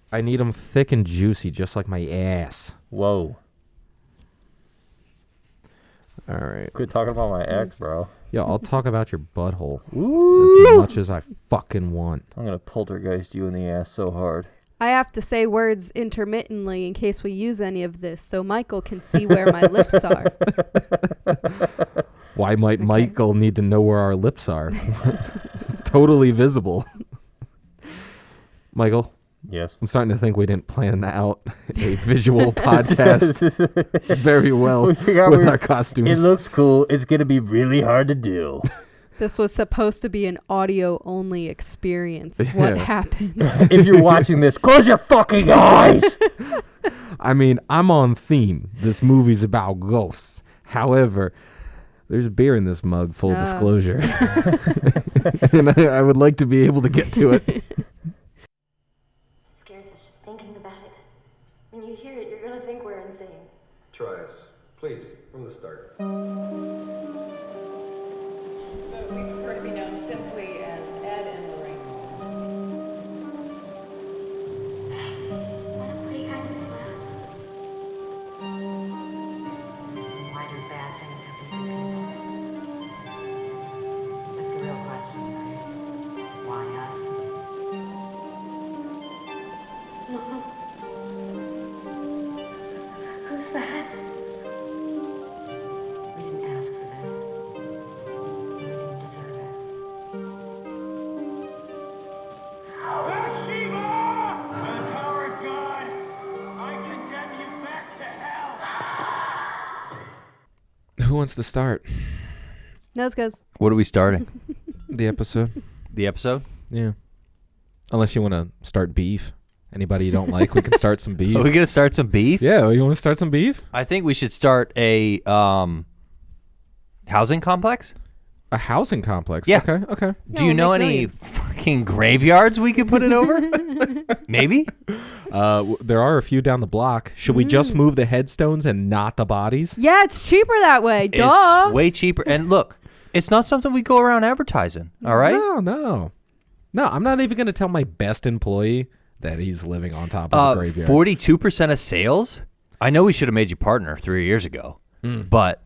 I need them thick and juicy, just like my ass. Whoa. All right. Quit talking about my ex, bro. Yeah, I'll talk about your butthole Ooh. as much as I fucking want. I'm going to poltergeist you in the ass so hard. I have to say words intermittently in case we use any of this, so Michael can see where my lips are. Why might Michael need to know where our lips are? It's totally visible. Michael? Yes. I'm starting to think we didn't plan out a visual podcast very well with our costumes. It looks cool. It's going to be really hard to do. This was supposed to be an audio-only experience. Yeah. What happened? If you're watching this, close your fucking eyes. I mean, I'm on theme. This movie's about ghosts. However, there's beer in this mug, full disclosure. And I would like to be able to get to it. Thinking about it. When you hear it, you're gonna think we're insane. Try us. Please, from the start. But we prefer to be known simply as Ed and Lorraine. Wanna play hide and laugh? Why do bad things happen to good people? That's the real question, right? Why us? Who's that? We didn't ask for this. We didn't deserve it. Bathsheba! By the power of God, I condemn you back to hell! Who wants to start Nose goes. What are we starting? the episode? The episode? Yeah. Unless you want to start beef. Anybody you don't like, we can start some beef. Are we going to start some beef? Yeah, you want to start some beef? I think we should start a housing complex. A housing complex? Yeah. Okay. Do you know any fucking graveyards we could put it over? Maybe? There are a few down the block. Should we just move the headstones and not the bodies? Yeah, it's cheaper that way. Duh. It's way cheaper. And look, it's not something we go around advertising, all right? No, I'm not even going to tell my best employee that he's living on top of a graveyard. 42% of sales? I know we should have made you partner 3 years ago, but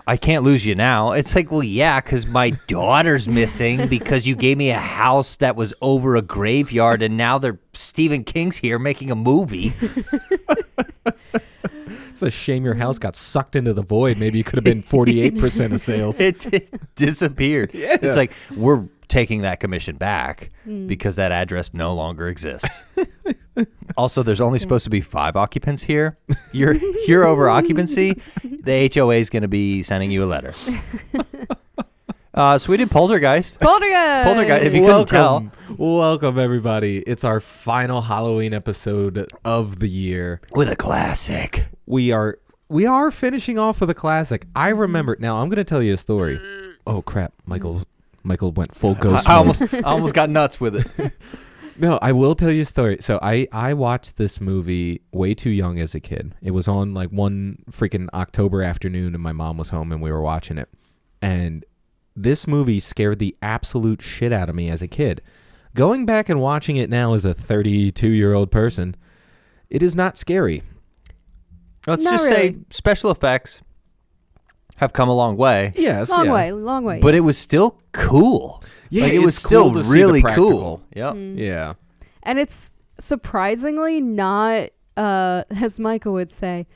I can't lose you now. It's like, well, yeah, because my daughter's missing because you gave me a house that was over a graveyard, and now Stephen King's here making a movie. It's a shame your house got sucked into the void. Maybe you could have been 48% of sales. It disappeared. Yeah. It's like, we're taking that commission back because that address no longer exists. Also, there's only supposed to be 5 occupants here. You're over occupancy. The HOA is going to be sending you a letter. So we did Poltergeist. Poltergeist. If you couldn't tell. Welcome, everybody. It's our final Halloween episode of the year. With a classic. We are finishing off with a classic. I remember. Now, I'm going to tell you a story. Oh, crap. Michael went full ghost I mode. almost got nuts with it. No, I will tell you a story. So I watched this movie way too young as a kid. It was on like one freaking October afternoon and my mom was home and we were watching it. And this movie scared the absolute shit out of me as a kid. Going back and watching it now as a 32-year-old person, it is not scary. Let's Not just really. say special effects have come a long way. Yes. Long yeah. way. But yes. it was still cool. Yeah, like, it was it's still cool to see really the practical. cool. Yep. Yeah. And it's surprisingly not, as Michael would say,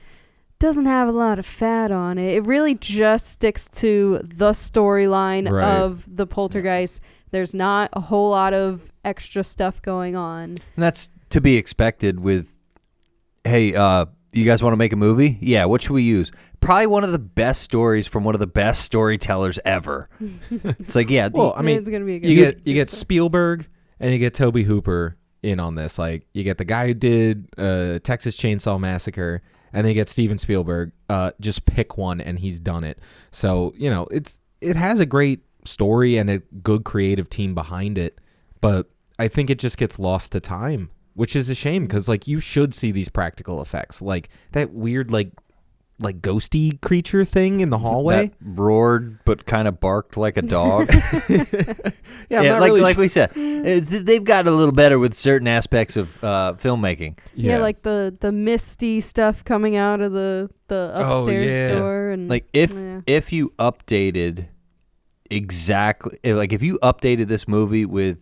doesn't have a lot of fat on it. It really just sticks to the storyline Right. of the Poltergeist. There's not a whole lot of extra stuff going on. And that's to be expected with, hey, you guys want to make a movie? Yeah, what should we use? Probably one of the best stories from one of the best storytellers ever. It's like, yeah. Well, I mean, it's gonna be a good you get Spielberg and you get Tobe Hooper in on this. Like, you get the guy who did Texas Chainsaw Massacre, and then you get Steven Spielberg. Just pick one, and he's done it. So, you know, it has a great story and a good creative team behind it, but I think it just gets lost to time, which is a shame because, like, you should see these practical effects. Like, that weird, like, like ghosty creature thing in the hallway. That roared but kind of barked like a dog. Yeah, I'm not like really like sure. we said, they've got a little better with certain aspects of filmmaking. Yeah, like the misty stuff coming out of the upstairs yeah. door, and Like if you updated exactly, like if you updated this movie with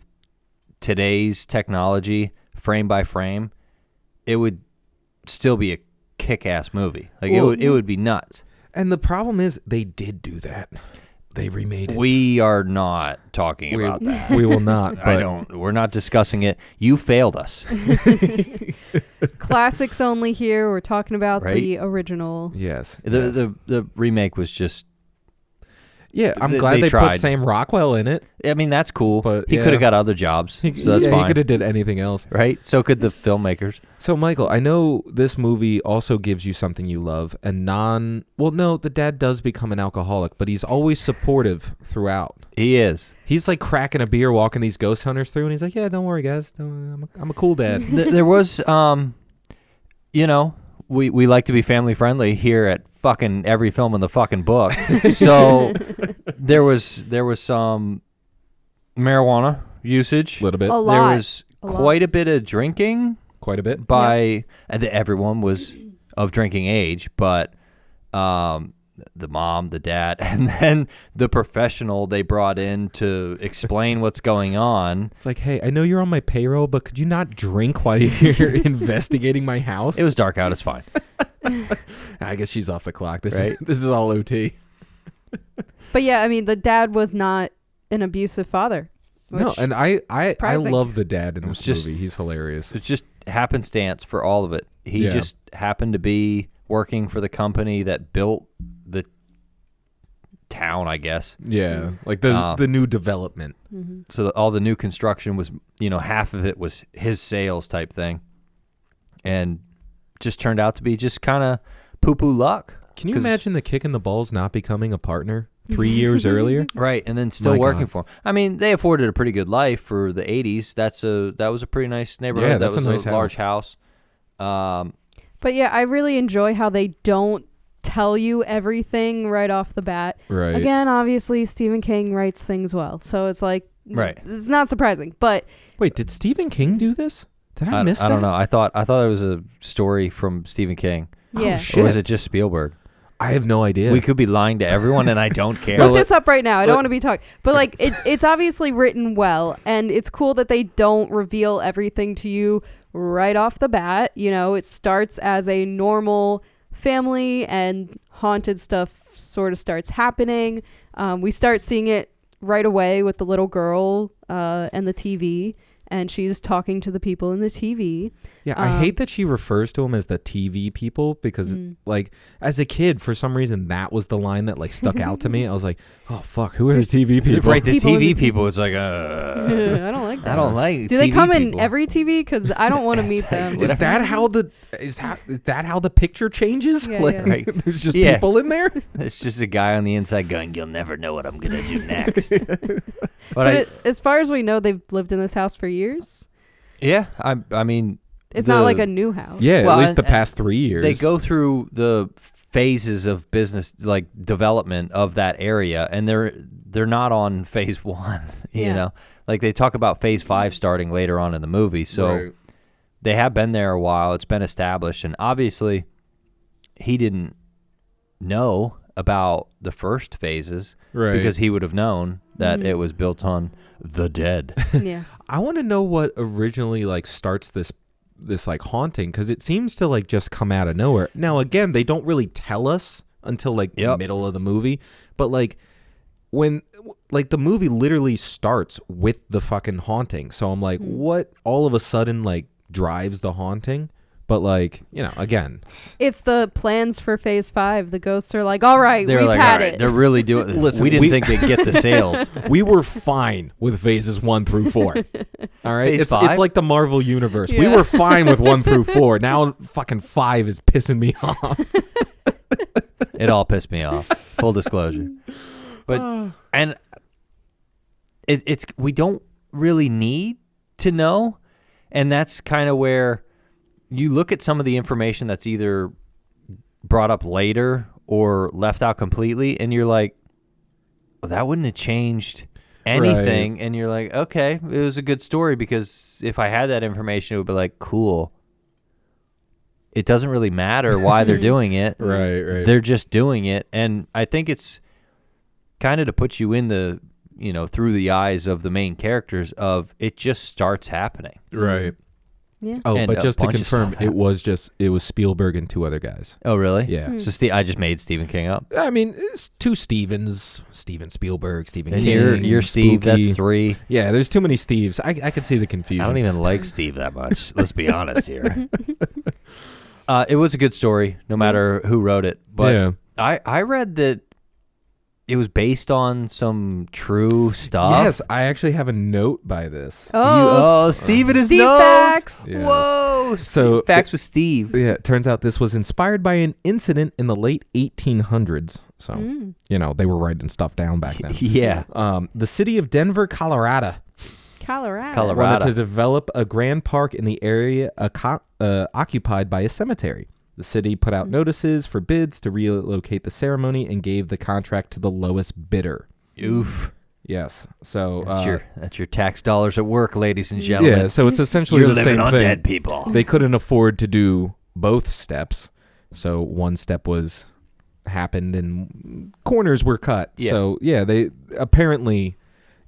today's technology, frame by frame, it would still be a kick-ass movie. Like Well, it would be nuts. And the problem is they did do that. They remade it. We are not talking about that. We will not. But We're not discussing it. You failed us. classics only here. We're talking about Right? the original. Yes. The remake was just. Yeah, I'm They glad they tried. put Sam Rockwell in it. I mean, that's cool. But, he yeah. could have got other jobs, so that's He fine. could have did anything else. Right? So could the filmmakers. So, Michael, I know this movie also gives you something you love. The dad does become an alcoholic, but he's always supportive throughout. He is. He's like cracking a beer, walking these ghost hunters through, and he's like, yeah, don't worry, guys. I'm a cool dad. There was, we like to be family friendly here at fucking every film in the fucking book. So there was some marijuana usage. A little bit. A lot. There was A lot. quite a bit of drinking Quite a bit. by and everyone was of drinking age, but the mom, the dad, and then the professional they brought in to explain what's going on. It's like, hey, I know you're on my payroll, but could you not drink while you're investigating my house? It was dark out. It's fine. I guess she's off the clock. Right? This is all OT. But yeah, I mean, the dad was not an abusive father. No, which- and I surprising. love the dad in It was this just- movie. He's hilarious. It's just happenstance for all of it. He Yeah. just happened to be working for the company that built the town, I guess. Yeah, like the new development. So all the new construction was, half of it was his sales type thing, and just turned out to be just kind of poo-poo luck. Can you 'Cause- imagine the kick in the balls not becoming a partner 3 years earlier? Right, and then still My working God. for him. I mean, they afforded a pretty good life for the 80s. That was a pretty nice neighborhood. Yeah, that's that a was nice large house. But yeah, I really enjoy how they don't tell you everything right off the bat. Right. Again, obviously, Stephen King writes things well, so it's like, Right. it's not surprising. But Wait, did Stephen King do this? Did I miss that? I don't know. I thought it was a story from Stephen King. yeah, shit. Or was it just Spielberg? I have no idea. We could be lying to everyone, and I don't care. look this up right now. I don't want to be talking, but like it's obviously written well, and it's cool that they don't reveal everything to you right off the bat. It starts as a normal family, and haunted stuff sort of starts happening. We start seeing it right away with the little girl and the TV, and she's talking to the people in the TV. Yeah, I hate that she refers to them as the TV people because, like, as a kid, for some reason, that was the line that like stuck out to me. I was like, "Oh fuck, who are the TV people?" Right, the People in TV the people. It's like, I don't like that. I don't like. Do they TV come in people. every TV? Because I don't want to meet them. Is that how the picture changes? Yeah, like, yeah. Right. there's just Yeah. people in there. It's just a guy on the inside going, "You'll never know what I'm gonna do next." But But as far as we know, they've lived in this house for years. I mean, It's not like a new house. Yeah, Well, at least the and- past 3 years. they go through the phases of business, like development of that area, and they're not on phase 1. Yeah. Like they talk about phase 5 starting later on in the movie. So Right. they have been there a while. It's been established, and obviously he didn't know about the first phases Right. because he would have known that it was built on the dead. Yeah. I want to know what originally like starts this like haunting because it seems to like just come out of nowhere. Now again, they don't really tell us until like the Yep. middle of the movie, but like when like the movie literally starts with the fucking haunting. So I'm like, what all of a sudden like drives the haunting? But like, again, It's the plans for phase 5. The ghosts are like, all right, They're we've like, had all right, it. they're really doing this. Listen, we didn't we- think they'd get the sales. we were fine with phases 1 through 4. All right, Phase it's 5? like the Marvel universe. We Yeah. were fine with 1 through 4. Now fucking 5 is pissing me off. It all pissed me off. Full disclosure. But and it's we don't really need to know, and that's kind of where you look at some of the information that's either brought up later or left out completely, and you're like, well, that wouldn't have changed anything. Right. And you're like, okay, it was a good story, because if I had that information, it would be like, cool. It doesn't really matter why they're doing it. Right. They're just doing it. And I think it's kind of to put you in the, through the eyes of the main characters of it just starts happening. Right. Yeah. Oh, and but just to confirm, it was Spielberg and 2 other guys. Oh, really? Yeah. So I just made Stephen King up. I mean, it's 2 Stevens, Steven Spielberg, Stephen and King. You're Steve. Spooky. That's 3. Yeah, there's too many Steves. I could see the confusion. I don't even like Steve that much. Let's be honest here. It was a good story, no matter who wrote it. But yeah. I read that it was based on some true stuff. Yes, I actually have a note by this. Steve and his Steve notes. facts. Yes. Whoa. So facts with Steve. Yeah, it turns out this was inspired by an incident in the late 1800s. So, they were writing stuff down back then. Yeah. The city of Denver, Colorado. Colorado. Wanted to develop a grand park in the area occupied by a cemetery. The city put out notices for bids to relocate the ceremony and gave the contract to the lowest bidder. Oof. Yes. So that's your tax dollars at work, ladies and gentlemen. Yeah, so it's essentially You're the same living on thing. dead people. They couldn't afford to do both steps. So one step happened and corners were cut. Yeah. So yeah, they apparently,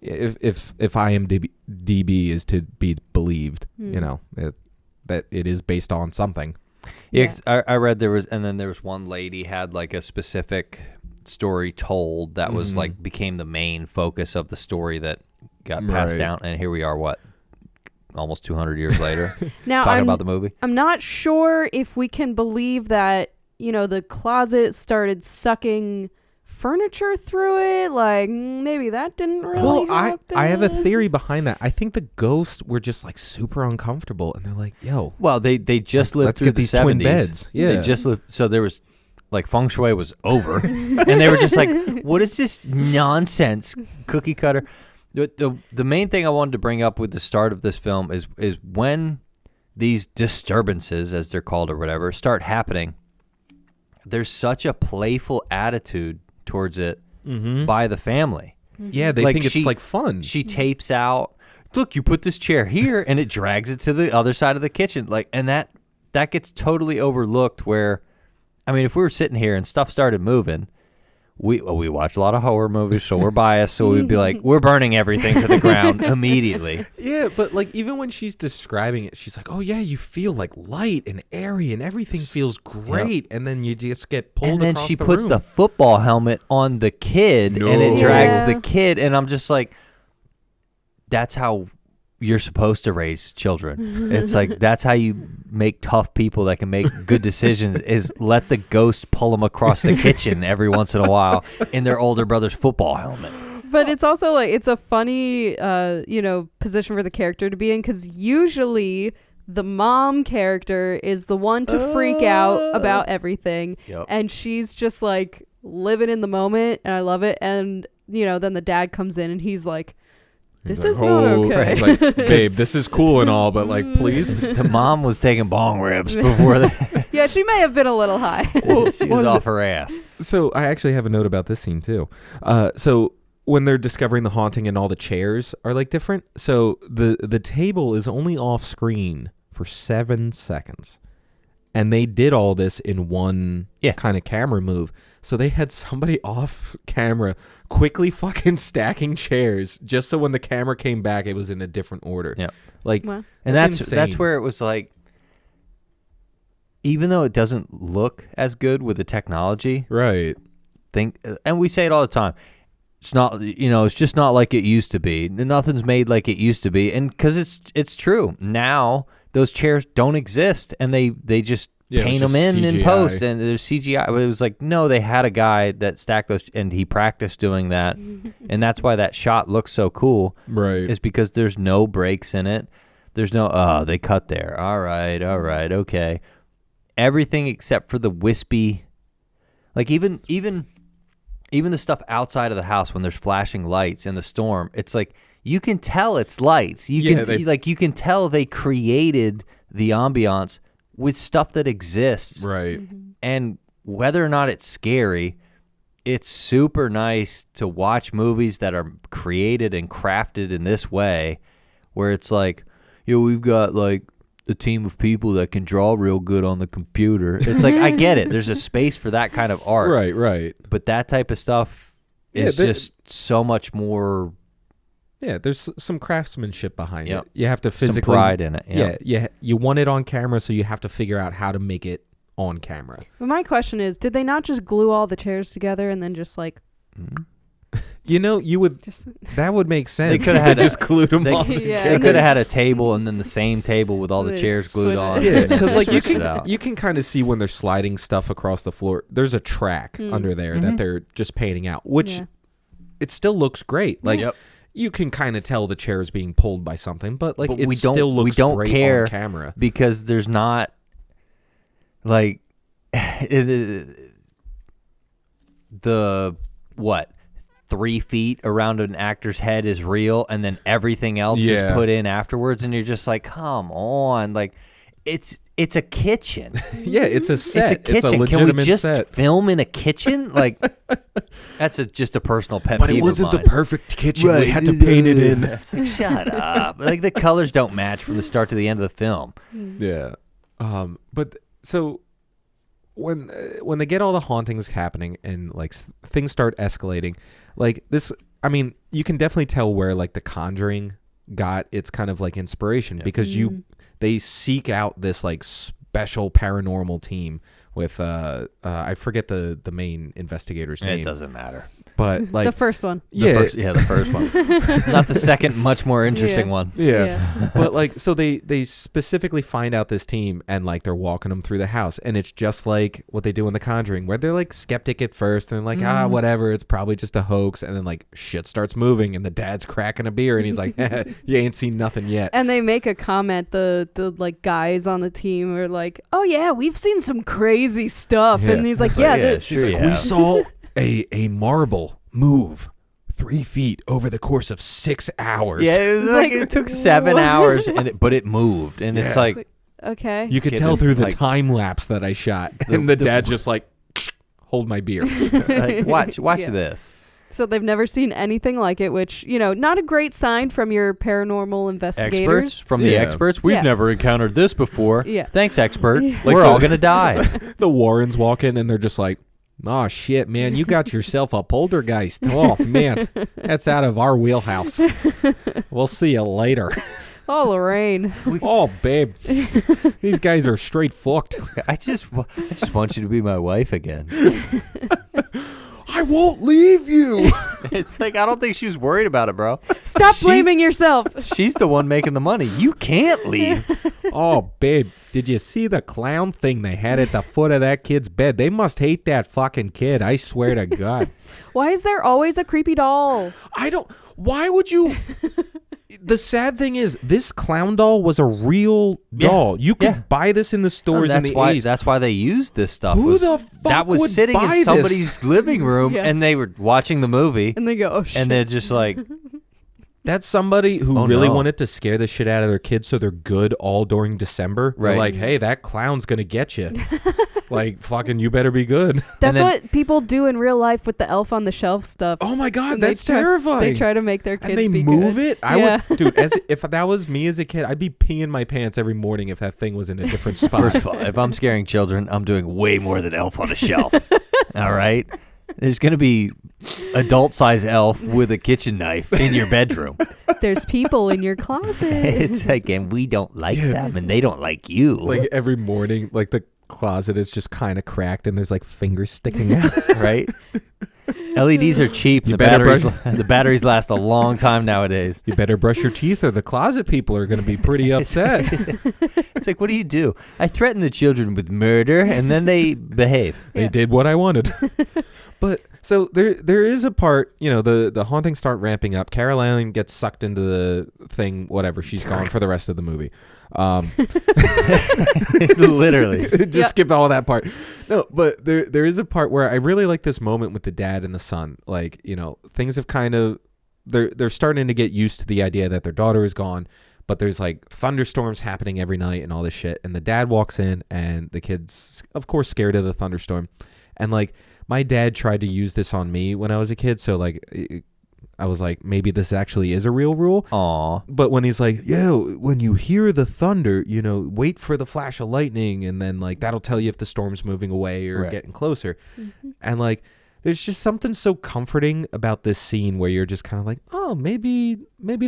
if IMDb is to be believed, that it is based on something. Yeah, I read there was one lady had like a specific story told that was like became the main focus of the story that got passed down, and here we are, almost 200 years later, now talking about the movie. I'm not sure if we can believe that the closet started sucking furniture through it. Like maybe that didn't really happen. I have a theory behind that. I think the ghosts were just like super uncomfortable, and they're like, "Yo, well, they just lived let's through get the these 70s. twin beds." Yeah, they just lived. So there was like feng shui was over, and they were just like, "What is this nonsense cookie cutter?" The main thing I wanted to bring up with the start of this film is when these disturbances, as they're called or whatever, start happening. There's such a playful attitude towards it by the family. Yeah, they think it's like fun. She tapes out, look, you put this chair here, and it drags it to the other side of the kitchen. And that gets totally overlooked where, I mean, if we were sitting here and stuff started moving, we watch a lot of horror movies, so we're biased, so we'd be like, we're burning everything to the ground immediately. Yeah, but like even when she's describing it, she's like, "Oh yeah, you feel like light and airy, and everything feels great," and then you just get pulled. And then across she the puts room. the football helmet on the kid, and it drags the kid, and I'm just like, that's how you're supposed to raise children. It's like that's how you make tough people that can make good decisions is let the ghost pull them across the kitchen every once in a while in their older brother's football helmet. But it's also like it's a funny position for the character to be in, because usually the mom character is the one to freak out about everything. Yep. And she's just like living in the moment, and I love it. And then the dad comes in and he's like, this is not okay. He's like, babe, this is cool and all, but like, please. The mom was taking bong rips before that. Yeah, she may have been a little high. She was off her ass. So I actually have a note about this scene too. So when they're discovering the haunting and all the chairs are like different, so the table is only off screen for 7 seconds. And they did all this in one kind of camera move. So they had somebody off camera quickly fucking stacking chairs just so when the camera came back, it was in a different order. Yeah. Like, wow. And that's that's where it was like, even though it doesn't look as good with the technology, right. And we say it all the time, it's not, it's just not like it used to be. Nothing's made like it used to be. And because it's true. Now those chairs don't exist, and they just paint them in post, and there's CGI. It was like, no, they had a guy that stacked those, and he practiced doing that, and that's why that shot looks so cool. Right. Is because there's no breaks in it. There's no, they cut there. All right, okay. Everything except for the wispy, like even the stuff outside of the house when there's flashing lights in the storm. It's like you can tell it's lights. You can tell they created the ambiance with stuff that exists. Right. And whether or not it's scary, it's super nice to watch movies that are created and crafted in this way, where it's like, we've got like a team of people that can draw real good on the computer. It's like, I get it. There's a space for that kind of art. Right. But that type of stuff is just so much more. Yeah, there's some craftsmanship behind Yep. it. You have to physically. Some pride in it. Yeah. You want it on camera, so you have to figure out how to make it on camera. But my question is, did they not just glue all the chairs together and then just like You would. just That would make sense. They could have had just glued them They, all. Yeah, they and could then- have had a table and then the same table with all the They chairs glued switch on. it. Yeah, and then because like you switch it can out. you can kind of see when they're sliding stuff across the floor. There's a track under there that they're just painting out, which Yeah. it still looks great. Like Yep. you can kind of tell the chair is being pulled by something, but like But it we don't- still looks we don't great care on camera. because there's not like the what 3 feet around an actor's head is real, and then everything else is Yeah. put in afterwards, and you're just like, come on, like it's a kitchen. Yeah, it's a set. It's a kitchen. Can we legitimate just set. film in a kitchen? Like that's just a personal pet But peeve it wasn't of the mine. perfect kitchen. We had to paint it in. It's like, shut up. Like the colors don't match from the start to the end of the film. Yeah. But so when they get all the hauntings happening and like things start escalating, like this, I mean, you can definitely tell where like The Conjuring got its kind of like inspiration because they seek out this like special paranormal team with I forget the main investigator's name. It doesn't matter. But like the first one. The first one. Not the second, much more interesting Yeah. one. Yeah. But like, so they specifically find out this team and like they're walking them through the house, and it's just like what they do in The Conjuring, where they're like skeptic at first and like, whatever, it's probably just a hoax. And then like shit starts moving and the dad's cracking a beer and he's like, you ain't seen nothing yet. And they make a comment, the like guys on the team are like, oh yeah, we've seen some crazy stuff. Yeah. And he's like, Yeah, yeah, sure. He's like, Yeah. we saw a marble move 3 feet over the course of 6 hours. Yeah, it was It's like, like, it took 7 what? hours, but it moved, and it's Yeah. like okay. You could Kid tell is through the like- time lapse that I shot. And the dad just like, hold my beer. like, watch Yeah. this. So they've never seen anything like it, which, not a great sign from your paranormal investigators. Experts from the Yeah. experts. We've Yeah. never encountered this before. Yeah. Thanks, expert. Like We're the- all gonna die. The Warrens walk in and they're just like, oh shit, man, you got yourself a poltergeist. Oh man, that's out of our wheelhouse. We'll see you later. Oh, Lorraine. Oh babe, these guys are straight fucked. I just want you to be my wife again. I won't leave you. It's like I don't think she was worried about it, bro. Stop She- blaming yourself. She's the one making the money. You can't leave. Oh babe, did you see the clown thing they had at the foot of that kid's bed? They must hate that fucking kid. I swear to God. Why is there always a creepy doll? I don't. Why would you? The sad thing is, this clown doll was a real doll. You could Yeah. buy this in the stores in that's the why 80s. that's why they used this stuff. Who was- the fuck that was would sitting buy in this? somebody's living room, Yeah. and they were watching the movie, And they go, oh shit. and they're just like, That's somebody who Oh, really no. wanted to scare the shit out of their kids so they're good all during December. They're Right. like, hey, that clown's going to get you. Like, fucking, you better be good. That's then- what people do in real life with the elf on the shelf stuff. Oh my God, And they that's try- terrifying. They try to make their kids and they be move good. it. I Yeah. would, dude. If that was me as a kid, I'd be peeing my pants every morning if that thing was in a different spot. first of all, if I'm scaring children, I'm doing way more than Elf on a Shelf. All right, there's gonna be adult size elf with a kitchen knife in your bedroom. There's people in your closet. It's like, and we don't like them, and they don't like you. Like every morning, like the closet is just kind of cracked and there's like fingers sticking out. right? LEDs are cheap. You The better the batteries last a long time nowadays. You better brush your teeth or the closet people are going to be pretty upset. It's like, what do? I threaten the children with murder, and then they behave. They did what I wanted. But so there is a part, the hauntings start ramping up. Caroline gets sucked into the thing, whatever. She's gone for the rest of the movie. Literally. Just skip all that part. No, but there is a part where I really like this moment with the dad and the son. Like, things have kind of they're starting to get used to the idea that their daughter is gone, but there's like thunderstorms happening every night and all this shit. And the dad walks in and the kid's of course scared of the thunderstorm. And like my dad tried to use this on me when I was a kid, so like I was like, maybe this actually is a real rule. Aw. But when he's like, when you hear the thunder, wait for the flash of lightning, and then like that'll tell you if the storm's moving away or getting closer. And like there's just something so comforting about this scene where you're just kind of like, oh, maybe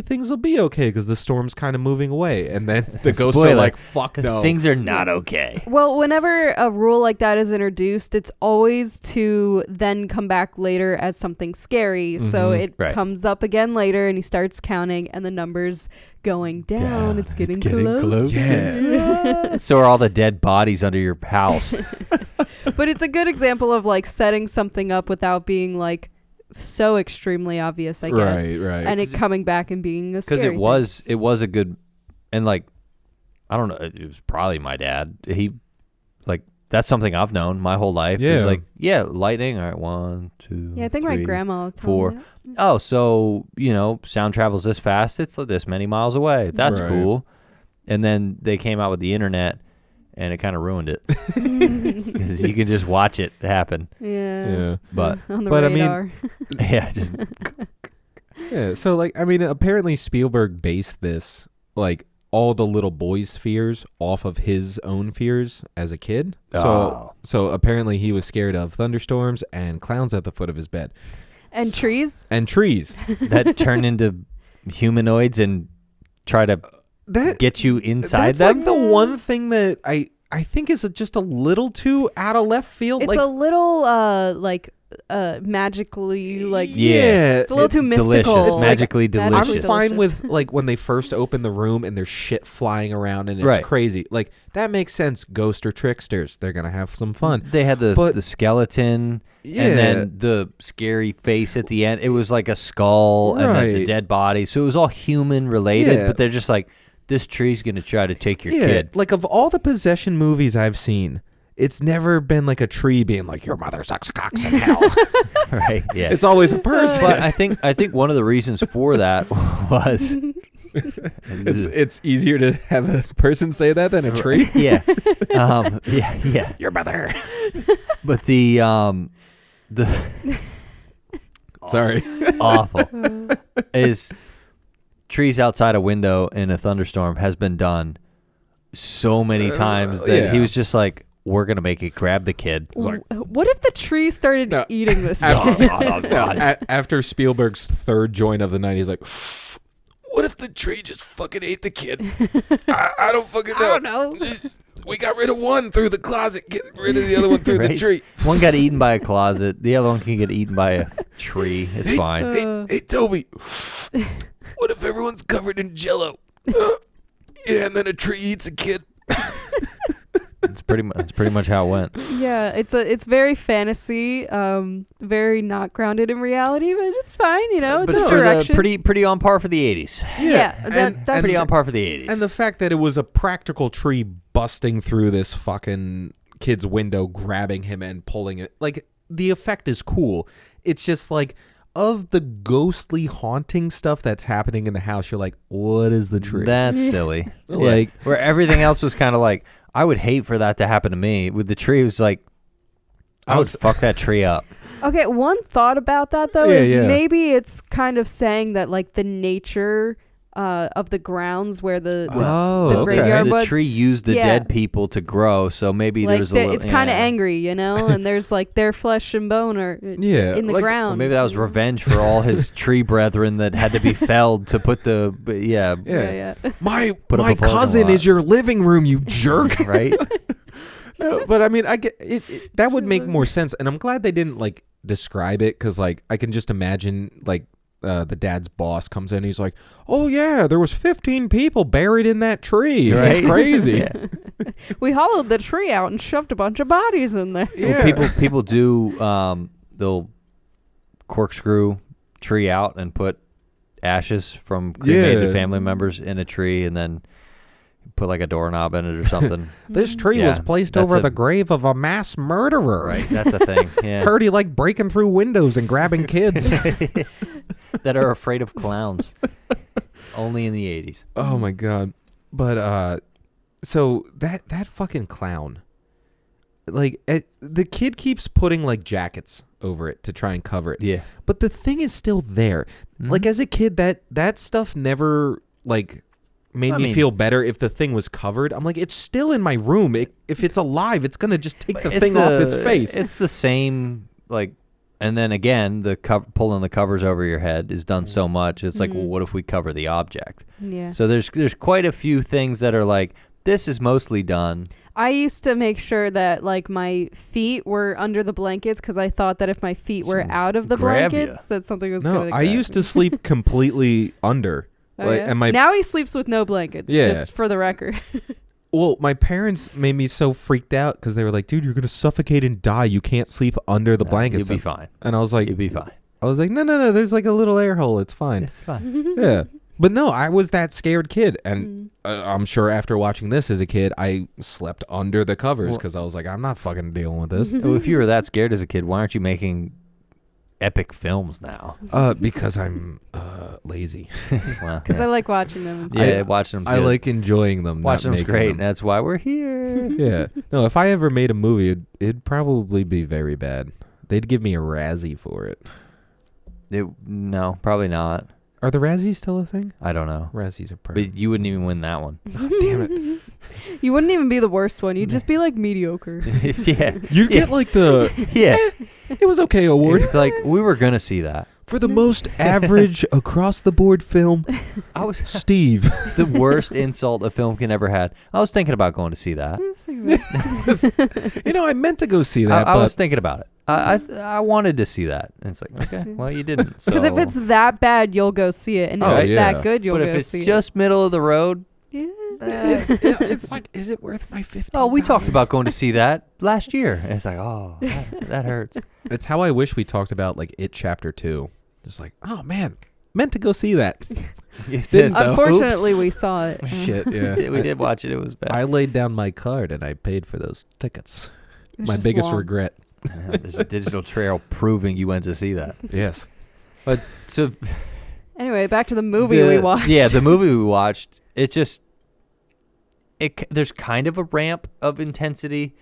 things will be okay because the storm's kind of moving away. And then the ghosts are like, fuck no. Things are not okay. Well, whenever a rule like that is introduced, it's always to then come back later as something scary. So it comes up again later and he starts counting and the number's going down. It's getting close. Yeah. So are all the dead bodies under your house. But it's a good example of like setting something up without being like so extremely obvious, I guess. Right. And it coming back and being a scary Because thing. it was a good, and like, I don't know, it was probably my dad. He, like, that's something I've known my whole life. Yeah. He's like, lightning. All right, 1, 2, Yeah, I think my 3, grandma told 4. me that. Oh, so, sound travels this fast. It's this many miles away. That's Right. cool. And then they came out with the internet, and it kind of ruined it. Because you can just watch it happen. Yeah. But, On the But I mean- radar. yeah, just, Yeah, so like I mean apparently Spielberg based this like all the little boys' fears off of his own fears as a kid. So apparently he was scared of thunderstorms and clowns at the foot of his bed. And trees. And trees. that turn into humanoids and try to That get you inside that's them. like the one thing that I think is just a little too out of left field. It's like a little magically like yeah, it's a little too mystical. delicious, It's magically like, delicious. I'm fine delicious. with like when they first open the room and there's shit flying around and it's Right. crazy. Like that makes sense. Ghost or tricksters, they're gonna have some fun. They had But- the skeleton Yeah. and then the scary face at the end. It was like a skull and then the Right. dead body. So it was all human related, Yeah. but they're just like, this tree's going to try to take your Yeah, kid. like of all the possession movies I've seen, it's never been like a tree being like your mother sucks cocks in hell. Right? Yeah. It's always a person. But I think one of the reasons for that was it's easier to have a person say that than a tree. yeah. Yeah. Your mother. But the Sorry. awful is trees outside a window in a thunderstorm has been done so many times that he yeah. was just like, we're gonna make it grab the kid. What if the tree started No. eating this After, kid? after Spielberg's third joint of the night, he's like, "What if the tree just fucking ate the kid? I don't fucking know. I don't know. We got rid of one through the closet, get rid of the other one through the Right? tree. One got eaten by a closet, the other one can get eaten by a tree. It's fine. Hey, Toby, what if everyone's covered in Jello? Yeah, and then a tree eats a kid. It's pretty much how it went. Yeah, it's very fantasy, very not grounded in reality, but it's fine, It's But a for the direction. pretty on par for the 80s. Yeah, that's Pretty on par for the 80s. And the fact that it was a practical tree busting through this fucking kid's window, grabbing him and pulling it. Like, the effect is cool. It's just like, of the ghostly haunting stuff that's happening in the house, you're like, what is the tree? That's silly. Like- where everything else was kind of like, I would hate for that to happen to me. With the tree, it was like, I would fuck that tree up. Okay, one thought about that though Yeah, is yeah. maybe it's kind of saying that like the nature of the grounds where the graveyard The was, tree used the Yeah. dead people to grow, so maybe like there's a little. it's kind of yeah. angry, and there's like their flesh and bone are Yeah, in the like- ground. Well, maybe that was revenge for all his tree brethren that had to be felled to put the Yeah. My Put up a parking cousin lot. is your living room, you jerk. right. No, but I mean, I get it. That would make more sense, and I'm glad they didn't like describe it because, like, I can just imagine like the dad's boss comes in, he's like, "Oh yeah, there was 15 people buried in that tree. Right? It's crazy." Yeah. We hollowed the tree out and shoved a bunch of bodies in there. Yeah. Well, people do they'll corkscrew tree out and put ashes from cremated Yeah. family members in a tree and then put like a doorknob in it or something. This tree Yeah, was placed that's over a- the grave of a mass murderer. Right, that's a thing. Yeah. Heard he liked breaking through windows and grabbing kids. That are afraid of clowns. Only in the 80s. Oh my god. But so that fucking clown. like the kid keeps putting like jackets over it to try and cover it. Yeah. But the thing is still there. Like as a kid, that stuff never like made me feel better if the thing was covered. I'm like, it's still in my room. If it's alive, it's gonna just take the thing off its face. It's the same, like, and then again, the pulling the covers over your head is done so much. It's like, well, what if we cover the object? Yeah. So there's quite a few things that are like, this is mostly done. I used to make sure that like my feet were under the blankets because I thought that if my feet were out of the grab blankets, that something was No, going to I used to sleep completely under. Oh, Like, yeah? and my now he sleeps with no blankets, Yeah. just for the record. Well, my parents made me so freaked out because they were like, "Dude, you're gonna suffocate and die. You can't sleep under the blankets." You'll be fine. And I was like, You'll be fine. No. There's like a little air hole. It's fine. It's fine. Yeah. But no, I was that scared kid, and I'm sure after watching this as a kid, I slept under the covers because I was like, I'm not fucking dealing with this. Well, if you were that scared as a kid, why aren't you making epic films now? Because I'm lazy. Well, Because I like watching them. And stuff. yeah, watching them. I like enjoying them. watching not them's making great. them. That's why we're here. Yeah. No, if I ever made a movie, it'd probably be very bad. They'd give me a Razzie for it. No, probably not. Are the Razzies still a thing? I don't know. Razzies are perfect. But you wouldn't even win that one. Damn it. You wouldn't even be the worst one. You'd just be like mediocre. Yeah. You'd get like the Yeah. it was okay award It's like, we were going to see that. for the most average across the board film. I was Steve. the worst insult a film can ever had. I was thinking about going to see that. I meant to go see that, I but was thinking about it. I wanted to see that. And it's like, okay, well, you didn't. Because if so- it's that bad, you'll go see it. And if Oh, it's yeah. that good, you'll but go if it's see just middle of the road, it. it's like, is it worth my $50? oh, we talked about going to see that last year. And it's like, oh, that hurts. It's how I wish we talked about like It Chapter 2. Just like, oh man, meant to go see that. You Didn't said, though. Unfortunately, Oops. we saw it. Shit, yeah. we did watch it. It was bad. I laid down my card and I paid for those tickets. It was My just biggest long. regret. There's a digital trail proving you went to see that. Yes. But so Anyway, back to the movie we watched. Yeah, the movie we watched. It just there's kind of a ramp of intensity,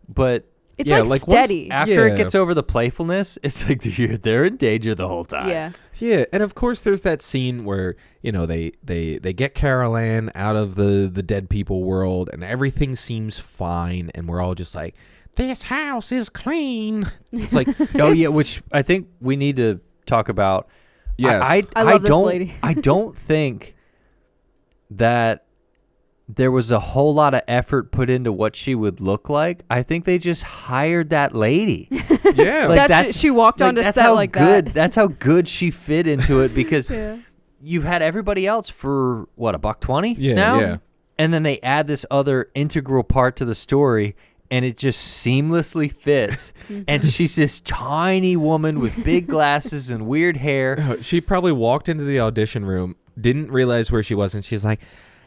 but It's Yeah, like like once- steady. after Yeah. it gets over the playfulness, it's like they're in danger the whole time. Yeah. Yeah, and of course there's that scene where, they get Carol Ann out of the dead people world and everything seems fine and we're all just like, this house is clean. It's like, Oh yeah, which I think we need to talk about. yes. I love this don't, lady. I don't think that there was a whole lot of effort put into what she would look like. I think they just hired that lady. yeah. Like, She walked onto that's set how like good, that. That's how good she fit into it because Yeah. you've had everybody else for what, $120 Yeah, now? yeah. And then they add this other integral part to the story and it just seamlessly fits. And she's this tiny woman with big glasses and weird hair. She probably walked into the audition room, didn't realize where she was, and she's like,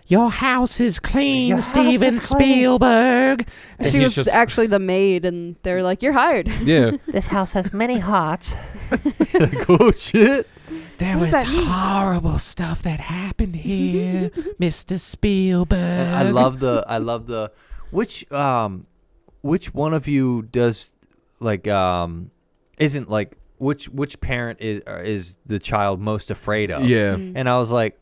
your house is clean, Your house Steven is clean." Spielberg. And She he's was actually the maid, and they were like, "You're hired." yeah. This house has many hearts. Like, oh shit. There What was does that mean? horrible stuff that happened here, Mr. Spielberg. I love the which one of you does like isn't like which parent is the child most afraid of? Yeah. And I was like,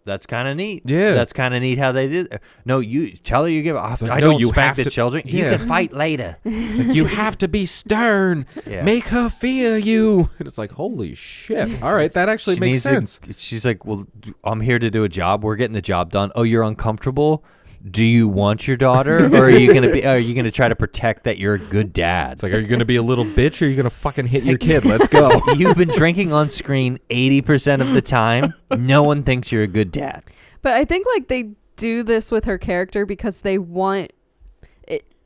that's kind of neat. Yeah. That's kind of neat how they did. No, you tell her you give. like, I no, don't you spank have the to- children. Yeah. You can fight later. It's like, you have to be stern. Yeah. Make her fear you. And it's like, holy shit. All right, that actually She makes needs sense. she's like, well, I'm here to do a job. We're getting the job done. Oh, you're uncomfortable. Do you want your daughter, or are you gonna try to protect that you're a good dad? It's like, are you going to be a little bitch or are you going to fucking hit your kid? Let's go. You've been drinking on screen 80% of the time. No one thinks you're a good dad. But I think like they do this with her character because they want.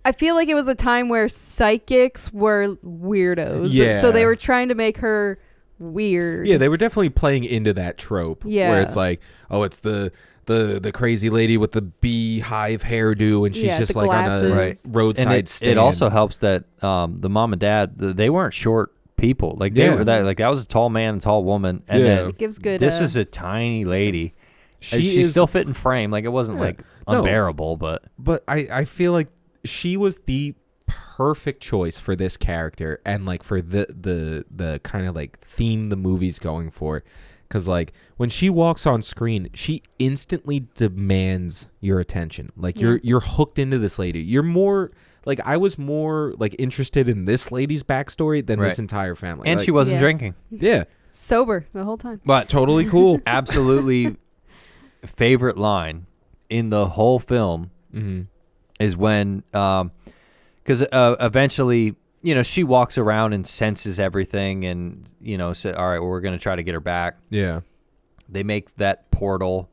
I feel like it was a time where psychics were weirdos. Yeah. So they were trying to make her weird. Yeah, they were definitely playing into that trope. Yeah. Where it's like, oh, it's the crazy lady with the beehive hairdo and she's Yeah, just the like glasses. on a Right. roadside And stand. it also helps that the mom and dad, they weren't short people. Like they Yeah. were that was a tall man and tall woman. And Yeah. then It gives good. this is a tiny lady. She She's is- still fit in frame. Like it wasn't Yeah. like No. unbearable, but But I feel like she was the perfect choice for this character and like for the kind of like theme the movie's going for, because like when she walks on screen, she instantly demands your attention. Like you're hooked into this lady. You're more like, I was more like interested in this lady's backstory than this entire family. And like, she wasn't drinking. Yeah, Sober the whole time. But totally cool. absolutely favorite line in the whole film is when because eventually, you know, she walks around and senses everything and, you know, said, all right, well, we're going to try to get her back. Yeah. They make that portal.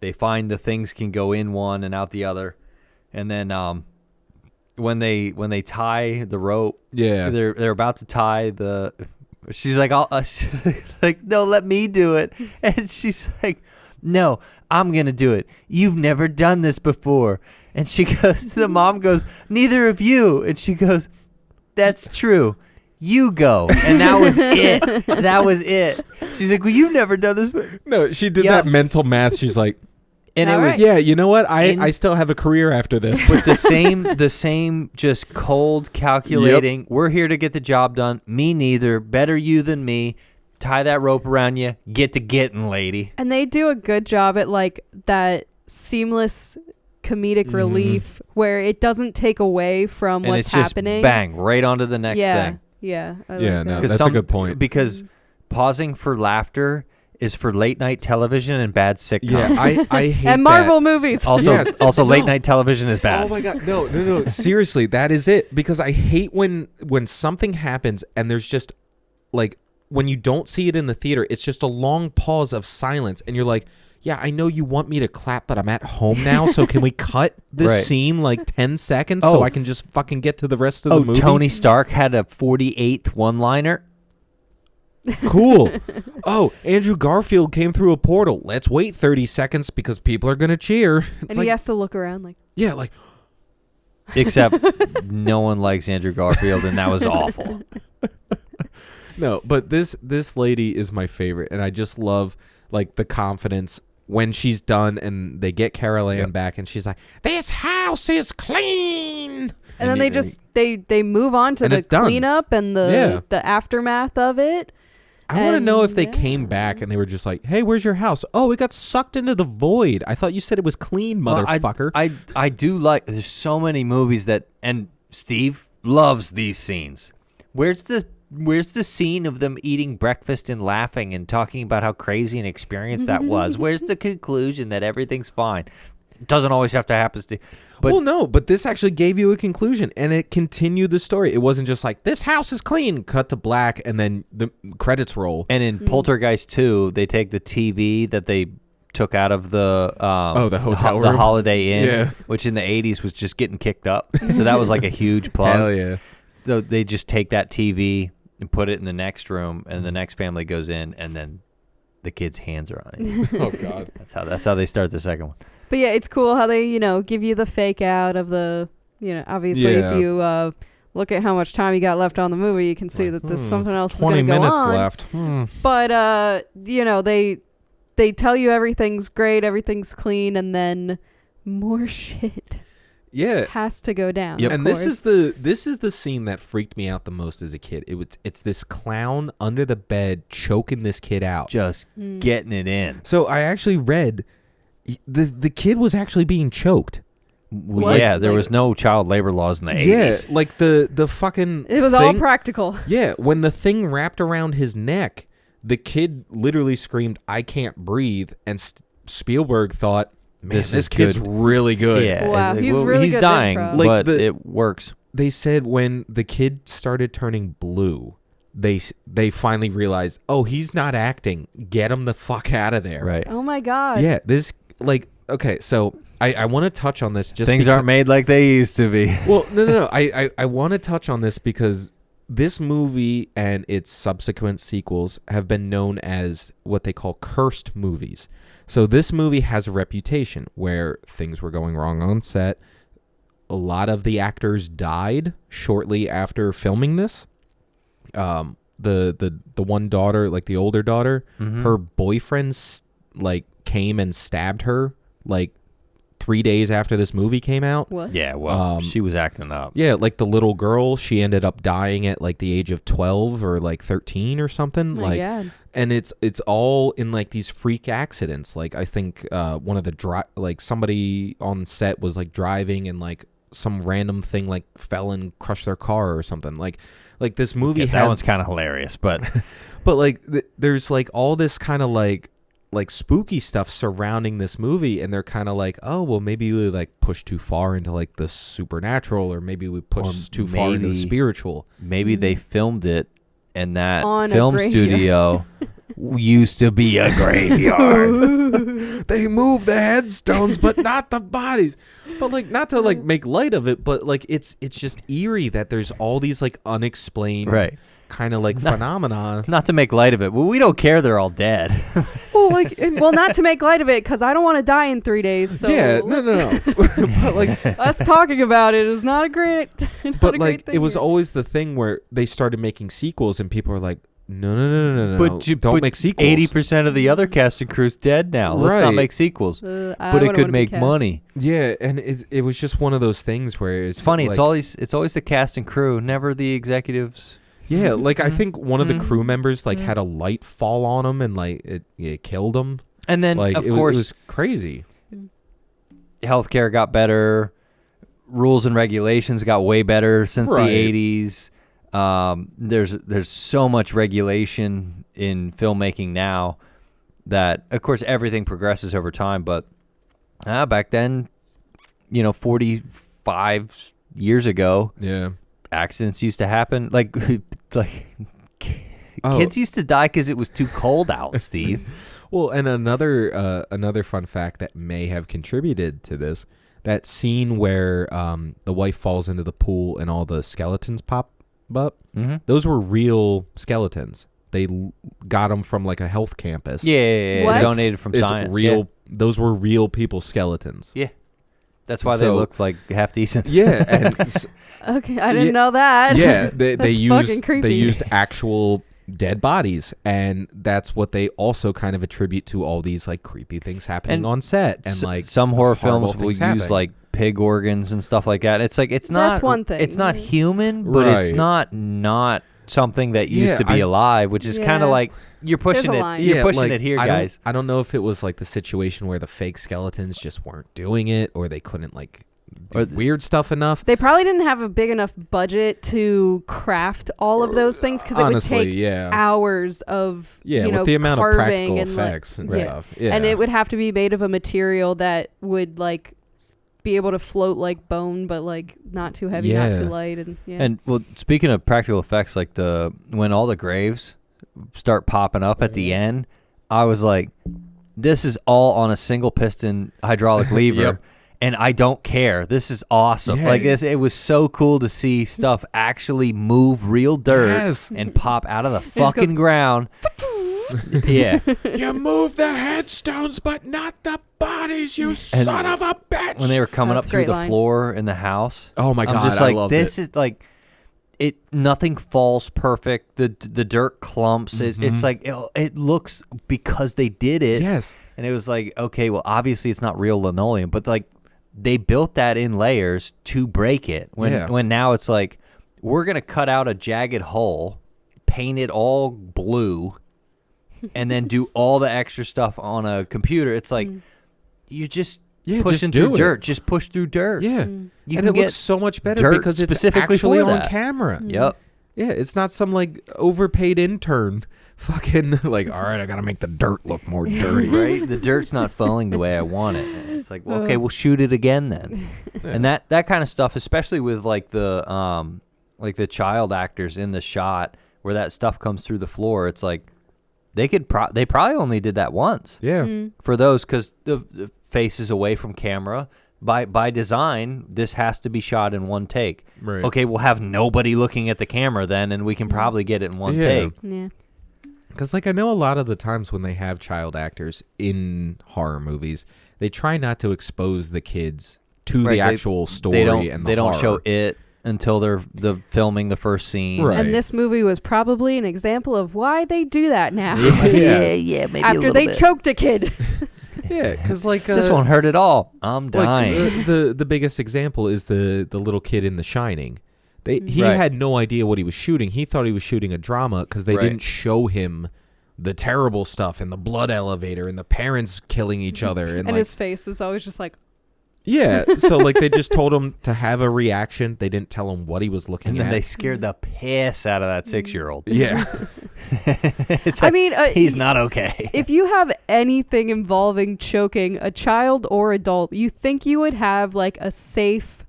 They find the things can go in one and out the other. And then when they tie the rope, they're about to tie the, she's like, like, no, let me do it. And she's like, no, I'm going to do it. You've never done this before. And she goes, the mom goes, neither of you. And she goes, that's true. You go. And that was it. That was it. She's like, well, you've never done this before. No, she did that mental math. She's like, and All it was, right. yeah, you know what? I still have a career after this. with the same just cold calculating. We're here to get the job done. Me neither. Better you than me. Tie that rope around you. Get to getting, lady. And they do a good job at like that seamless comedic relief where it doesn't take away from And what's it's just happening. bang, right onto the next thing. Yeah. I Yeah, like no, that. that's a good point. Because pausing for laughter is for late night television and bad sitcoms. Yeah, I hate And Marvel that. movies. Also, Yes. late No. night television is bad. Oh my god, no. Seriously, that is it. Because I hate when something happens and there's just like, when you don't see it in the theater, it's just a long pause of silence, and you're like, yeah, I know you want me to clap, but I'm at home now, so can we cut this Right. scene like 10 seconds Oh. so I can just fucking get to the rest of the movie? Tony Stark had a 48th one-liner. Cool. Oh, Andrew Garfield came through a portal. Let's wait 30 seconds because people are going to cheer. It's And like, he has to look around like, yeah, like, Except no one likes Andrew Garfield, and that was awful. no, but this lady is my favorite, and I just love like the confidence when she's done and they get Carol Ann back and she's like, this house is clean. and then they just they move on to And the it's done. cleanup and the aftermath of it. I want to know if they And, came back and they were just like, hey, where's your house? Oh, it got sucked into the void. I thought you said it was clean, Well, motherfucker. I do like. There's so many movies that, and Steve loves these scenes. Where's the scene of them eating breakfast and laughing and talking about how crazy an experience that was? Where's the conclusion that everything's fine? It doesn't always have to happen, Steve. But well, no, but this actually gave you a conclusion, and it continued the story. It wasn't just like, this house is clean, cut to black, and then the credits roll. and in Poltergeist 2, they take the TV that they took out of the the hotel the room? Holiday Inn, Yeah. which in the 80s was just getting kicked up. So that was like a huge plug. Hell yeah. So they just take that TV and put it in the next room, and the next family goes in, and then the kid's hands are on it. Oh, God. That's how they start the second one. But yeah, it's cool how they, give you the fake out of the, obviously Yeah. if you look at how much time you got left on the movie, you can see that there's something else is 20 going to go minutes on. left. But, they tell you everything's great, everything's clean, and then more shit Yeah. has to go down. Yep. of And this course. is the scene that freaked me out the most as a kid. It's this clown under the bed choking this kid out. Just getting it in. So I actually read the kid was actually being choked. What? Yeah, there Like- was no child labor laws in the 80s. Yeah, like the fucking It was all thing- practical. Yeah, when the thing wrapped around his neck, the kid literally screamed, "I can't breathe," and Spielberg thought, "Man, This this is kid's good. really good." Yeah, Wow, it's like, he's well, really he's good at dying, improv. Like but the- it works. They said when the kid started turning blue, they finally realized, "Oh, he's not acting. Get him the fuck out of there." Right. Oh my God. Yeah, this okay, so I want to touch on this just Things because, aren't made like they used to be. Well, no. I want to touch on this because this movie and its subsequent sequels have been known as what they call cursed movies. So this movie has a reputation where things were going wrong on set. A lot of the actors died shortly after filming this. The one daughter, like the older daughter, her boyfriend like came and stabbed her like 3 days after this movie came out. What? Yeah, well, she was acting up. Yeah, like the little girl, she ended up dying at like the age of 12 or like 13 or something. My God. And it's all in like these freak accidents. Like I think one of the like somebody on set was like driving and like some random thing like fell and crushed their car or something. Like this movie That one's kind of hilarious, but but like there's like all this kind of like spooky stuff surrounding this movie, and they're kind of like, oh well, maybe we like push too far into like the supernatural, or maybe we push too far into the spiritual. Maybe they filmed it, and that On a film graveyard. studio used to be a graveyard. They move the headstones but not the bodies. But like, not to like make light of it, but like it's just eerie that there's all these like unexplained kind of like phenomena. Not to make light of it. Well, we don't care. They're all dead. Well, like, Well, not to make light of it, because I don't want to die in 3 days. So yeah, no. But like, us talking about it is not a great. Not but a like, great thing it was here. always the thing where they started making sequels, and people are like, no, But you don't make sequels. 80% of the other cast and crew's dead now. Let's not Right. make sequels. I But it wouldn't could wanna be make cast. money. Yeah, and it was just one of those things where It's funny. Like, It's always the cast and crew, never the executives. yeah, like I think one of the Mm-hmm. crew members like had a light fall on him, and like it killed him. And then, Like of it course, was crazy. healthcare got better. Rules and regulations got way better since Right. the 80s. There's so much regulation in filmmaking now that, of course, everything progresses over time. But back then, 45 years ago, Yeah. accidents used to happen. Like Oh. kids used to die because it was too cold out, Steve. Well, and another fun fact that may have contributed to this, that scene where the wife falls into the pool and all the skeletons pop up, those were real skeletons. They got them from like a health campus. Yeah, What? donated from It's science. real. Yeah. Those were real people's skeletons. Yeah. That's why they So- looked like half decent. Yeah, and Okay, I didn't know that. yeah, they That's fucking used creepy. they used actual dead bodies, and that's what they also kind of attribute to all these like creepy things happening And on set, and like some horror horrible films will use things happening. like pig organs and stuff like that. It's like it's not That's one thing. It's not human, but it's Right. not something that used Yeah, to be I- alive, which is kind Yeah. of like you're pushing There's a it. line. You're Yeah, pushing like, it here, I guys. I don't know if it was like the situation where the fake skeletons just weren't doing it, or they couldn't like do Or- weird stuff enough. They probably didn't have a big enough budget to craft all of those things, because it would Honestly, take yeah. hours of Yeah, you know, with the amount of carving practical and like, effects and yeah. stuff. Yeah. And it would have to be made of a material that would like be able to float like bone, but like not too heavy, not Yeah. too light, and yeah. And well, speaking of practical effects, like when all the graves start popping up at the end, I was like, this is all on a single piston hydraulic lever. Yep. And I don't care. This is awesome. Yeah. Like this, it was so cool to see stuff actually move real dirt Yes. and pop out of the just fucking goes- ground. Yeah. You move the headstones, but not the bodies, you son of a bitch. When they were coming That's up a through great the line. floor in the house. Oh my I'm God, just I like, loved this it. is like it. Nothing falls perfect. The dirt clumps. It's like it looks because they did it. Yes. And it was like, okay, well, obviously it's not real linoleum, but like they built that in layers to break it. When now it's like we're gonna cut out a jagged hole, paint it all blue, and then do all the extra stuff on a computer. It's like you're just pushing just do through it. dirt. Just push through dirt. Yeah. You And can it get looks so much better dirt because it's specifically actually for on that. camera. Yep. Yeah, it's not some like overpaid intern fucking like, all right, I got to make the dirt look more dirty. Right? The dirt's not falling the way I want it. And it's like, well, okay, we'll shoot it again then. And that kind of stuff, especially with like the child actors in the shot where that stuff comes through the floor, it's like they probably only did that once. Yeah. For those, because the face is away from camera. By design, this has to be shot in one take. Right. Okay, we'll have nobody looking at the camera then, and we can probably get it in one Yeah. take. yeah. Because, like, I know a lot of the times when they have child actors in horror movies, they try not to expose the kids to Right, the they- actual story and the they don't horror. show it until they're filming the first scene. Right. And this movie was probably an example of why they do that now. Yeah. yeah, maybe After they choked a kid. Yeah, because like this won't hurt at all. I'm dying. Like, the biggest example is the little kid in The Shining. He Right. had no idea what he was shooting. He thought he was shooting a drama because they Right. didn't show him the terrible stuff and the blood elevator and the parents killing each other and like, his face is always just like, yeah. So like they just told him to have a reaction. They didn't tell him what he was looking And then at. they scared the piss out of that 6-year-old. Yeah. It's I like, mean, he's not okay. if you have anything involving choking a child or adult, you think you would have like a safe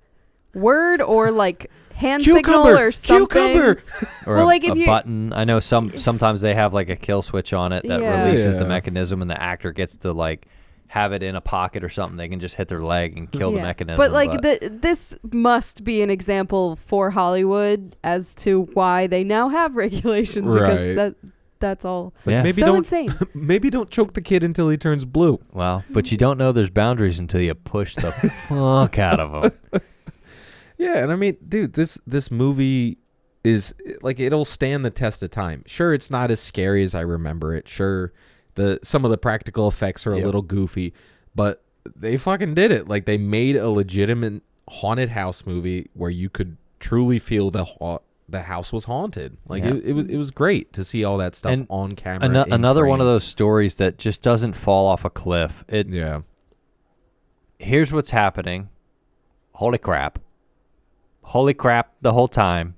word or like hand signal or something. Cucumber. Or well, a, like, if a you- button. I know sometimes they have like a kill switch on it that Yeah. releases the Yeah. mechanism, and the actor gets to like have it in a pocket or something. They can just hit their leg and kill the mechanism. But like this must be an example for Hollywood as to why they now have regulations Right. because that's all It's like, Yeah. maybe so don't insane. maybe don't choke the kid until he turns blue. well, but you don't know there's boundaries until you push the fuck out of them. Yeah, and I mean, dude, this movie is like it'll stand the test of time. Sure, it's not as scary as I remember it. Sure, some of the practical effects are a Yep. little goofy, but they fucking did it. Like they made a legitimate haunted house movie where you could truly feel the house was haunted. Like Yeah. it was great to see all that stuff And on camera. in another one of frame. those stories that just doesn't fall off a cliff. Yeah. Here's what's happening. Holy crap the whole time.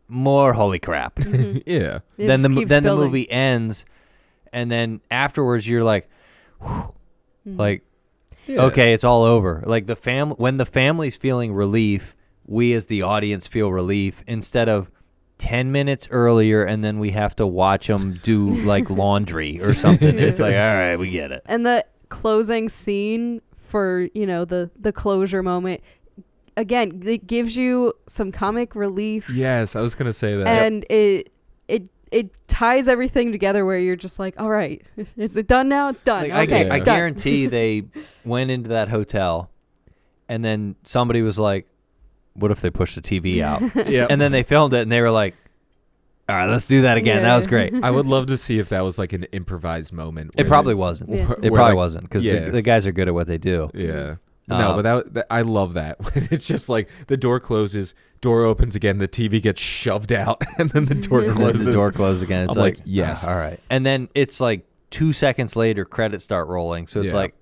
More holy crap. Yeah. It then just the keeps then the building. movie ends, and then afterwards you're like, whew, like, Yeah. okay, it's all over. Like when the family's feeling relief, we as the audience feel relief instead of 10 minutes earlier, and then we have to watch them do like laundry or something. It's like, all right, we get it. And the closing scene for, the closure moment, again, it gives you some comic relief. Yes, I was gonna say that. And it ties everything together where you're just like, all right, is it done now? It's done. Like, Okay, I it's done. guarantee they went into that hotel, and then somebody was like, what if they pushed the TV out? Yeah. And then they filmed it, and they were like, all right, let's do that again. Yeah. That was great. I would love to see if that was like an improvised moment. It where probably there's- wasn't. Yeah. where, It where, probably like, wasn't, because yeah. the guys are good at what they do. Yeah. No, but that I love that. It's just like the door closes, door opens again, the TV gets shoved out, and then the door And then closes. the door closes again. It's I'm like, like, yes. all right. And then it's like 2 seconds later, credits start rolling. So it's Yeah. like,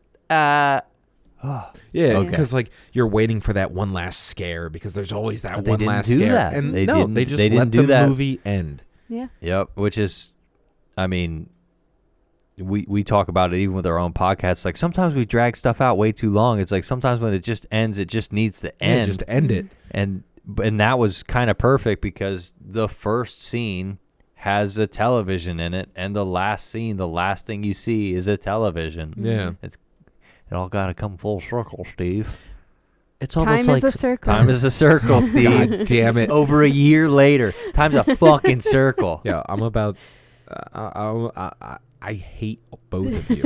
Yeah, Okay. because like you're waiting for that one last scare because there's always that But they one didn't last do scare. that. And They no, didn't- they just they let didn't do the that. movie end. Yeah. yep, which is, I mean, we talk about it even with our own podcasts. Like sometimes we drag stuff out way too long. It's like sometimes when it just ends, it just needs to Yeah, end. just end it. And that was kind of perfect because the first scene has a television in it, and the last scene, the last thing you see is a television. Yeah. It all got to come full circle, Steve. It's Time almost is like a circle. time is a circle, Steve. God damn it. Over a year later, time's a fucking circle. Yeah, I'm about. I hate both of you.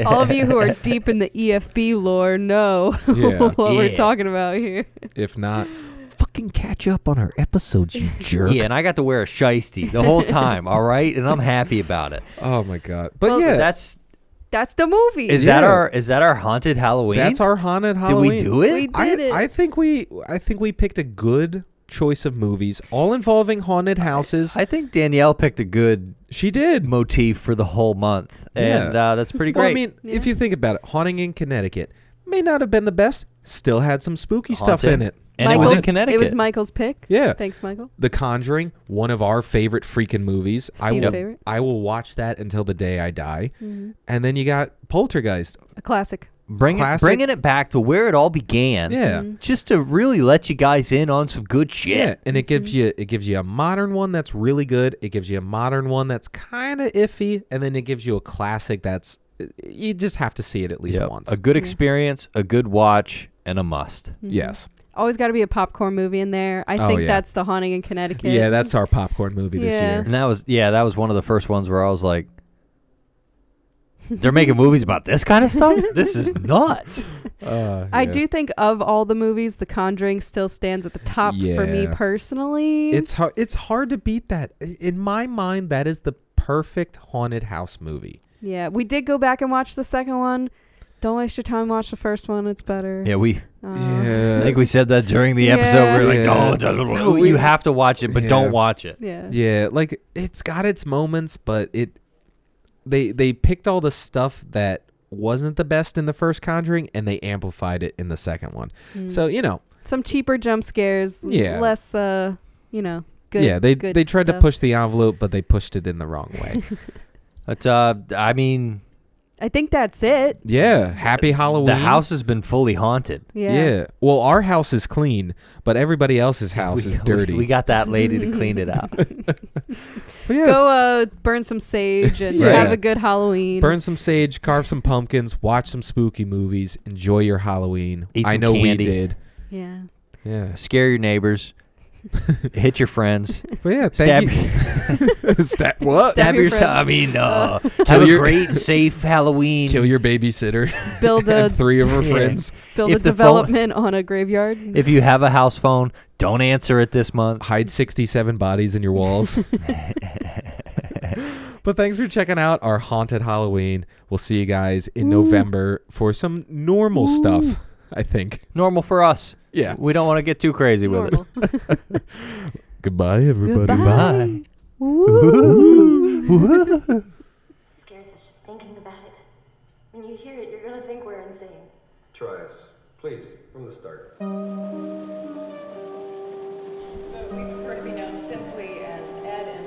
All of you who are deep in the EFB lore know Yeah. what we're Yeah. talking about here. If not, fucking catch up on our episodes, you jerk. Yeah, and I got to wear a shiesty the whole time, all right? And I'm happy about it. Oh my god. But Well, yeah, That's That's the movie. is that our haunted Halloween? that's our haunted Did Halloween. we do it? We did it. I think we picked a good choice of movies, all involving haunted houses. I think Danielle picked a good She did. motif for the whole month, and Yeah. that's pretty Well, great. I mean, if you think about it, Haunting in Connecticut may not have been the best. Still had some spooky stuff Haunted. in it. And it was in Connecticut. It was Michael's pick. Yeah. Thanks, Michael. The Conjuring, one of our favorite freaking movies. Steve's favorite. I will watch that until the day I die. Mm-hmm. And then you got Poltergeist. A classic. Classic. Bringing it back to where it all began. Yeah. Just to really let you guys in on some good shit. Yeah, and it gives you a modern one that's really good. It gives you a modern one that's kind of iffy, and then it gives you a classic that's you just have to see it at least Yep. once. A good experience, a good watch, and a must. Yes. Always got to be a popcorn movie in there. I Oh, think yeah. that's The Haunting in Connecticut. Yeah, that's our popcorn movie this Yeah. year. And that was one of the first ones where I was like, they're making movies about this kind of stuff? This is nuts. I do think of all the movies, The Conjuring still stands at the top for me Yeah. personally. It's hard to beat that. In my mind, that is the perfect haunted house movie. Yeah, we did go back and watch the second one. Don't waste your time. Watch the first one. It's better. Yeah, I Yeah. think we said that during the episode. We were like, Yeah. no, you have to watch it, but Yeah. don't watch it. Yeah. Yeah, like it's got its moments, but they picked all the stuff that wasn't the best in the first Conjuring and they amplified it in the second one. So, Some cheaper jump scares. Yeah. Less, good. yeah, they good tried to stuff. push the envelope, but they pushed it in the wrong way. But I mean, I think that's it. Yeah, happy Halloween. the house has been fully haunted. Yeah. Well, our house is clean, but everybody else's house is dirty. We got that lady to clean it out. But yeah, Go burn some sage and Yeah. have a good Halloween. burn some sage, carve some pumpkins, watch some spooky movies, enjoy your Halloween. Eat I some know we candy. did. Yeah. Yeah. Scare your neighbors. Hit your friends. But yeah, Stab, thank you. What? Stab your yourself. friends. I mean, have Kill a your- great, safe Halloween. Kill your babysitter Build a and 3 of her Yeah. friends. build a If the phone- development on a graveyard. If you have a house phone, don't answer it this month. Hide 67 bodies in your walls. But thanks for checking out our haunted Halloween. We'll see you guys in November for some normal stuff, I think. Normal for us. Yeah. We don't want to get too crazy with Normal. it. Goodbye, everybody. Goodbye. Scares us just thinking about it. When you hear it, you're gonna think we're insane. Try us. Please, from the start. But we prefer to be known simply as Ed and